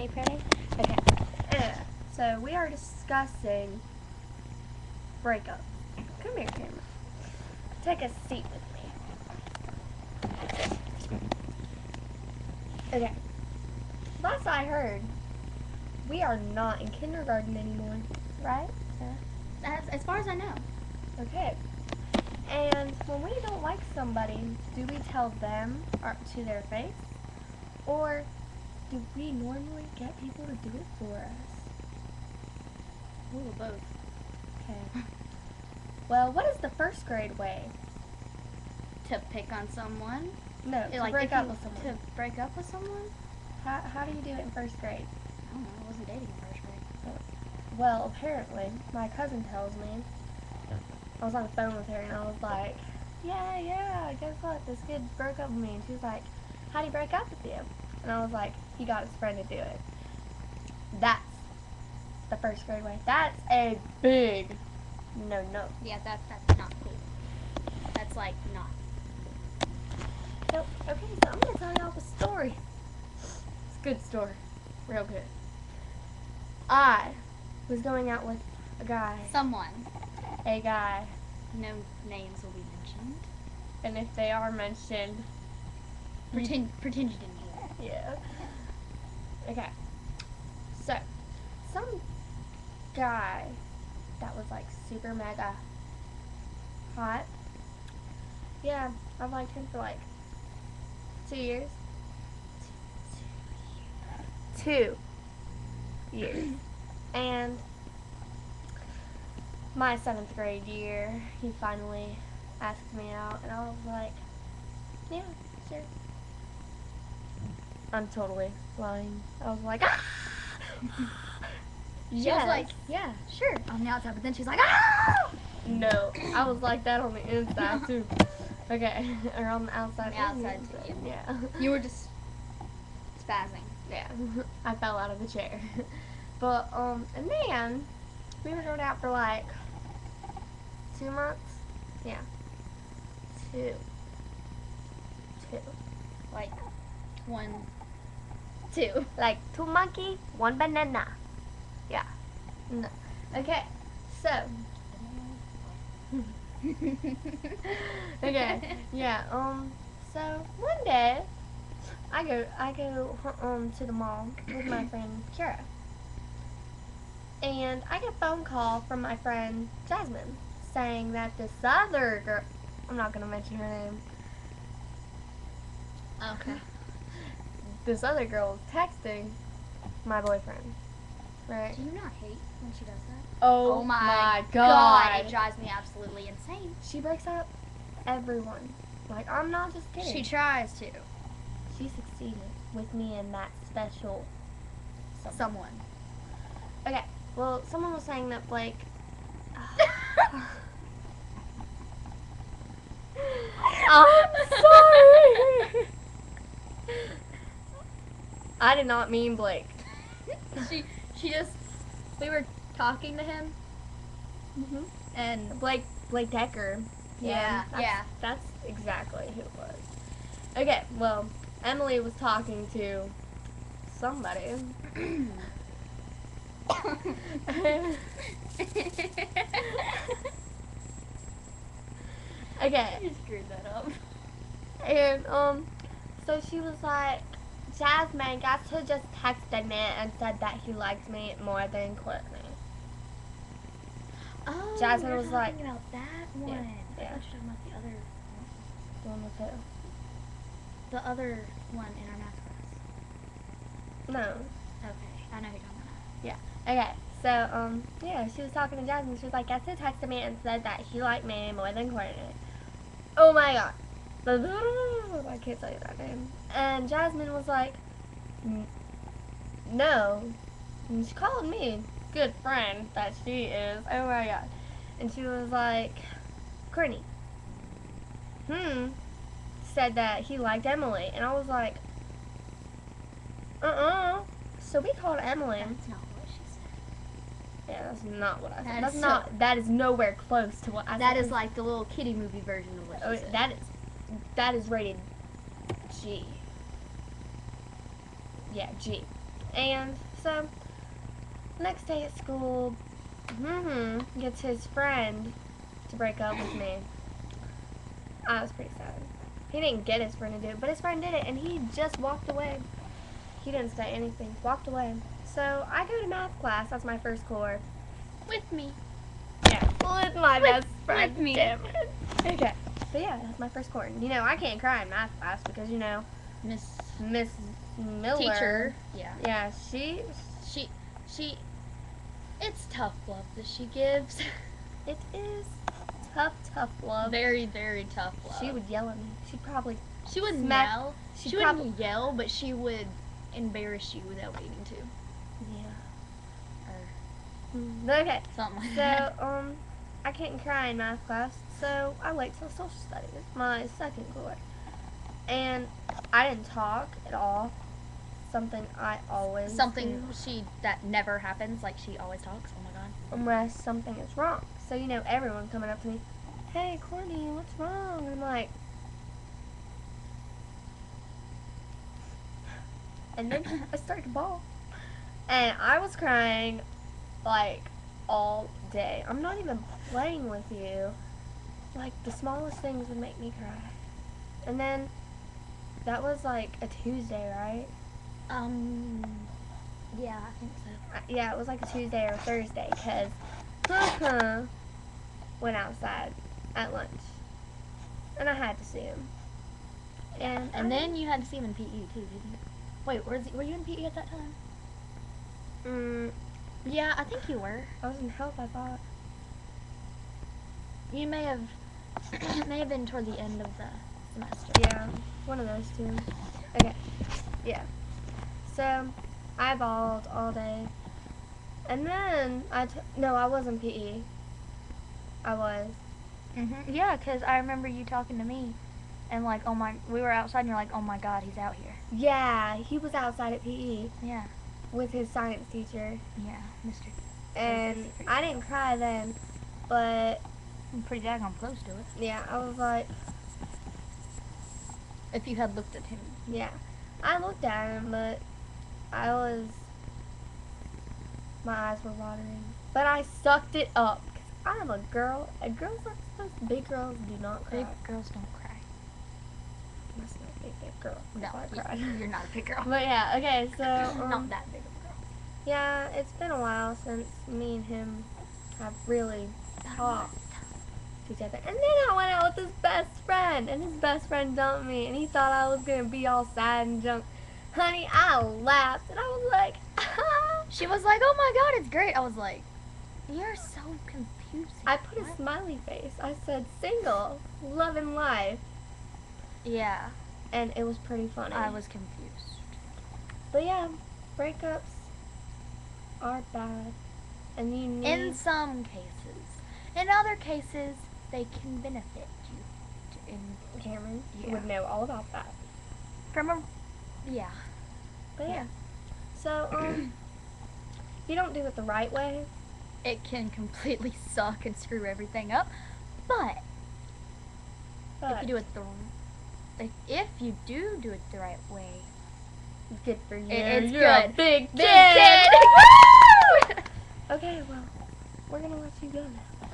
me pretty? Okay. So we are discussing breakups. Come here, camera. Take a seat with me. Okay. Last I heard, we are not in kindergarten anymore, right? As far as I know. Okay. And when we don't like somebody, do we tell them or to their face? Or do we normally get people to do it for us? Ooh, both. Okay. Well, what is the first grade way? To pick on someone. No, to break up with someone. To break up with someone? How do you do it in first grade? I don't know. I wasn't dating in first grade. Well, apparently, my cousin tells me, I was on the phone with her and I was like, yeah, guess what? This kid broke up with me. And she was like, how'd he break up with you? And I was like, he got his friend to do it. That's the first grade way. That's a big no. Yeah, that's not cool. That's like not. So, okay, so I'm going to tell y'all the story. It's a good story. Real good. I was going out with a guy. A guy. No names will be mentioned. And if they are mentioned, Pretend you didn't hear. yeah. Okay. So, some guy that was like super mega hot. Yeah, I've liked him for like 2 years. 2 years. And my 7th grade year, he finally asked me out, and I was like, yeah, sure. I'm totally lying. I was like, ah! She was like, yeah. sure, on the outside, but then she's like, ah! No, I was like that on the inside too. Okay, or on the outside. On the outside too. Yeah. You were just spazzing. Yeah, I fell out of the chair. But and then we were going out for like 2 months. Yeah, two. Like 1, 2. Like 2 monkey, 1 banana. Yeah. No. Okay. So. Okay. Yeah. So one day, I go to the mall with my friend Kara, and I get a phone call from my friend Jasmine saying that this other girl, I'm not gonna mention her name. Okay. This other girl is texting my boyfriend. Right? Do you not hate when she does that? Oh my god. It drives me absolutely insane. She breaks up everyone. Like, I'm not just kidding. She tries to. She succeeded with me and that special Someone. Okay, well, someone was saying that Blake. I'm sorry. I did not mean Blake. She just, we were talking to him, and Blake Decker. Yeah. That's exactly who it was. Okay, well, Emily was talking to somebody. Okay. You screwed that up. And so she was like, Jasmine, guess who just texted me and said that he likes me more than Courtney? Oh, Jasmine was like, about that one. Yeah. I thought you were talking about the other one with who? The other one in our math class. No. Okay, I know who you're talking about. Yeah. Okay. So yeah, she was talking to Jasmine. She was like, guess who texted me and said that he liked me more than Courtney? Oh my god. I can't tell you that name. And Jasmine was like, no. And she called me good friend that she is. Oh my god. And she was like, Courtney. Said that he liked Emily. And I was like, So we called Emily. That's not what she said. Yeah, that's not what I said. That is that is nowhere close to what I said. That is like the little kiddie movie version of what she said. That is rated G. Yeah, G. And so, next day at school, gets his friend to break up with me. I was pretty sad. He didn't get his friend to do it, but his friend did it, and he just walked away. He didn't say anything, walked away. So I go to math class. That's my first core. With me. Yeah, with my best friend. With me. Damn it. Okay. So yeah, that's my first core. You know, I can't cry in math class because, you know, Miss Miller. Teacher. Yeah. Yeah, she. It's tough love that she gives. It is tough love. Very, very tough love. She would yell at me. She wouldn't smack- yell. She wouldn't yell, but she would embarrass you without meaning to. Yeah. Okay. Something like So, that. I couldn't cry in math class, so I wait till social studies, my second core. And I didn't talk at all. Something I always do. That never happens, like she always talks. Oh my god. Unless something is wrong. So, you know, everyone coming up to me, hey, Courtney, what's wrong? And I'm like, and then I started to bawl. And I was crying, like, all day. I'm not even playing with you. Like, the smallest things would make me cry. And then, that was, like, a Tuesday, right? Yeah, I think so. Yeah, it was like a Tuesday or Thursday, because went outside at lunch. And I had to see him. And then you had to see him in PE too, didn't you? Wait, were you in PE at that time? Yeah, I think you were. I was in health, I thought. You may have been toward the end of the semester. Yeah, one of those two. Okay, yeah. So, I bawled all day. And then, no, I was in PE. I was. Yeah, because I remember you talking to me. And like, we were outside and you're like, oh my god, he's out here. Yeah, he was outside at PE. Yeah. With his science teacher. Yeah, Mr. And I didn't cry then, but I'm pretty daggone close to it. yeah, I was like, if you had looked at him. Yeah, I looked at him, but my eyes were watering. But I sucked it up. I'm a girl, and girls aren't supposed to, big girls do not cry. Big girls don't cry. I must not be a big girl. No, I cried. you're not a big girl. But yeah, okay, so, not that big of a girl. Yeah, it's been a while since me and him have really talked to each other. And then I went out with his best friend, and his best friend dumped me, and he thought I was going to be all sad and junk. Honey, I laughed, and I was like, ah. She was like, oh my god, it's great. I was like, you're so confusing. I put a smiley face. I said, single, loving life. Yeah. And it was pretty funny. I was confused. But yeah, breakups are bad. And you need... In some cases. In other cases, they can benefit you. Cameron would know all about that. Yeah. But yeah. So, if you don't do it the right way, it can completely suck and screw everything up. But if you do it if you do it the right way, good for you. It's You're good. A big kid. Okay, well, we're gonna let you go now.